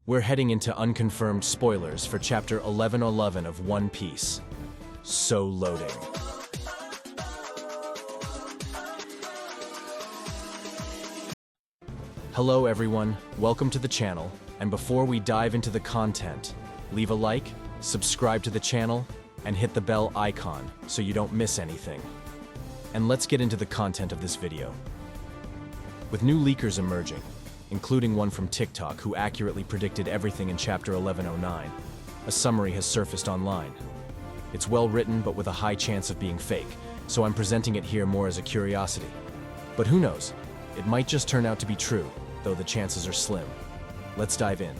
We're heading into unconfirmed spoilers for Chapter 1111 of One Piece. So loading. Hello everyone, welcome to the channel, and before we dive into the content, leave a like, subscribe to the channel, and hit the bell icon so you don't miss anything. And let's get into the content of this video. With new leakers emerging, including one from TikTok who accurately predicted everything in Chapter 1109, a summary has surfaced online. It's well written but with a high chance of being fake, so I'm presenting it here more as a curiosity. But who knows, it might just turn out to be true, though the chances are slim. Let's dive in.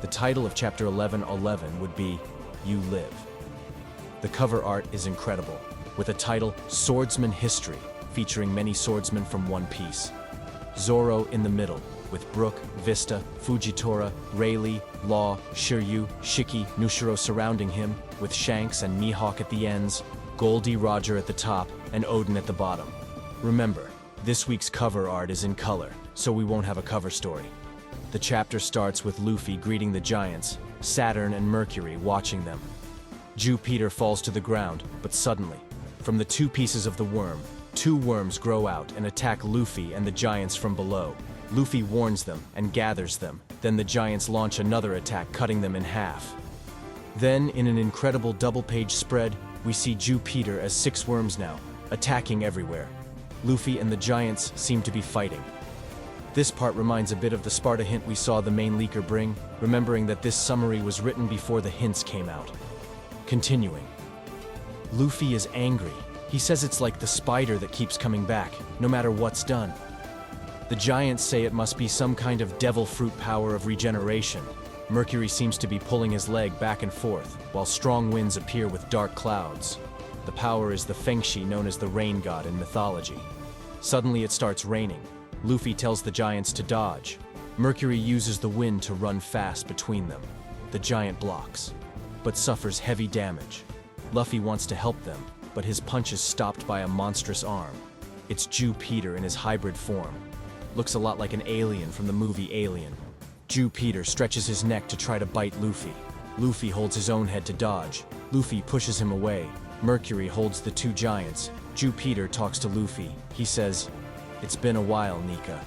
The title of Chapter 1111 would be, You Live. The cover art is incredible, with a title, Swordsman History, featuring many swordsmen from One Piece. Zoro in the middle, with Brook, Vista, Fujitora, Rayleigh, Law, Shiryu, Shiki, Nushiro surrounding him, with Shanks and Mihawk at the ends, Goldie Roger at the top, and Odin at the bottom. Remember, this week's cover art is in color, so we won't have a cover story. The chapter starts with Luffy greeting the giants, Saturn and Mercury watching them. Jupiter falls to the ground, but suddenly, from the two pieces of the worm, two worms grow out and attack Luffy and the giants from below. Luffy warns them and gathers them, then the giants launch another attack, cutting them in half. Then, in an incredible double-page spread, we see Jupiter as 6 worms now, attacking everywhere. Luffy and the giants seem to be fighting. This part reminds a bit of the Sparta hint we saw the main leaker bring, remembering that this summary was written before the hints came out. Continuing. Luffy is angry. He says it's like the spider that keeps coming back, no matter what's done. The giants say it must be some kind of devil fruit power of regeneration. Mercury seems to be pulling his leg back and forth, while strong winds appear with dark clouds. The power is the Fengshi known as the rain god in mythology. Suddenly it starts raining. Luffy tells the giants to dodge. Mercury uses the wind to run fast between them. The giant blocks, but suffers heavy damage. Luffy wants to help them, but his punch is stopped by a monstrous arm. It's Jupiter in his hybrid form. Looks a lot like an alien from the movie Alien. Jupiter stretches his neck to try to bite Luffy. Luffy holds his own head to dodge. Luffy pushes him away. Mercury holds the two giants. Jupiter talks to Luffy. He says, "It's been a while, Nika."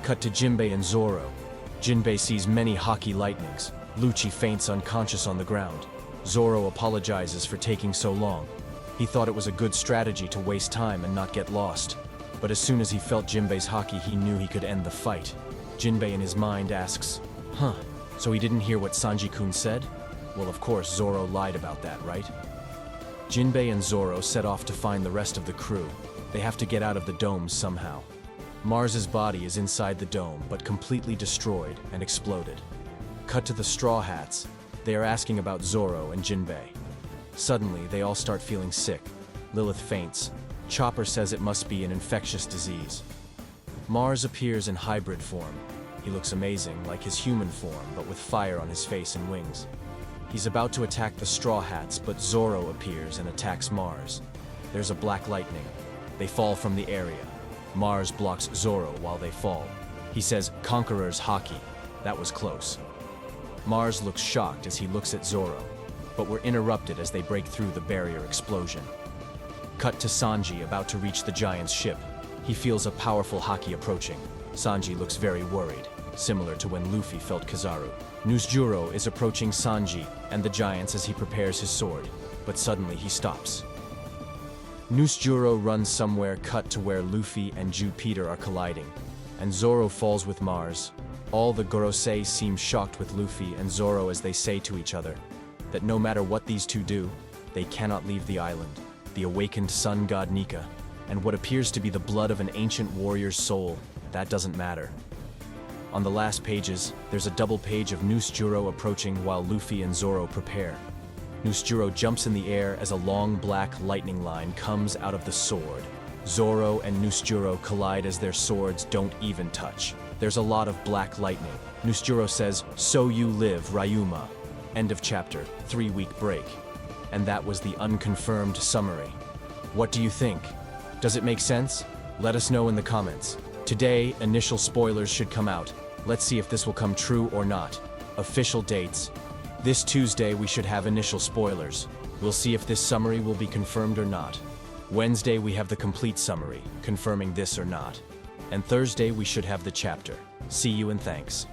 Cut to Jinbe and Zoro. Jinbe sees many Haki lightnings. Lucci faints unconscious on the ground. Zoro apologizes for taking so long. He thought it was a good strategy to waste time and not get lost. But as soon as he felt Jinbe's Haki, he knew he could end the fight. Jinbe in his mind asks, so he didn't hear what Sanji-kun said? Well, of course, Zoro lied about that, right? Jinbe and Zoro set off to find the rest of the crew. They have to get out of the dome somehow. Mars's body is inside the dome, but completely destroyed and exploded. Cut to the Straw Hats. They are asking about Zoro and Jinbe. Suddenly, they all start feeling sick. Lilith faints. Chopper says it must be an infectious disease. Mars appears in hybrid form. He looks amazing, like his human form, but with fire on his face and wings. He's about to attack the Straw Hats, but Zoro appears and attacks Mars. There's a black lightning. They fall from the area. Mars blocks Zoro while they fall. He says, "Conqueror's Haki." That was close. Mars looks shocked as he looks at Zoro, but we're interrupted as they break through the barrier explosion. Cut to Sanji about to reach the giant's ship. He feels a powerful Haki approaching. Sanji looks very worried, similar to when Luffy felt Kizaru. Nusjuro is approaching Sanji and the giants as he prepares his sword, but suddenly he stops. Nusjuro runs somewhere. Cut to where Luffy and Jupiter are colliding, and Zoro falls with Mars. All the Gorosei seem shocked with Luffy and Zoro as they say to each other that no matter what these two do, they cannot leave the island. The awakened sun god Nika, and what appears to be the blood of an ancient warrior's soul, that doesn't matter. On the last pages, there's a double page of Nusjuro approaching while Luffy and Zoro prepare. Nusjuro jumps in the air as a long black lightning line comes out of the sword. Zoro and Nusjuro collide as their swords don't even touch. There's a lot of black lightning. Nusjuro says, "So you live, Ryuma." End of chapter, 3-week break. And that was the unconfirmed summary. What do you think? Does it make sense? Let us know in the comments. Today, initial spoilers should come out. Let's see if this will come true or not. Official dates. This Tuesday we should have initial spoilers. We'll see if this summary will be confirmed or not. Wednesday we have the complete summary, confirming this or not. And Thursday we should have the chapter. See you and thanks.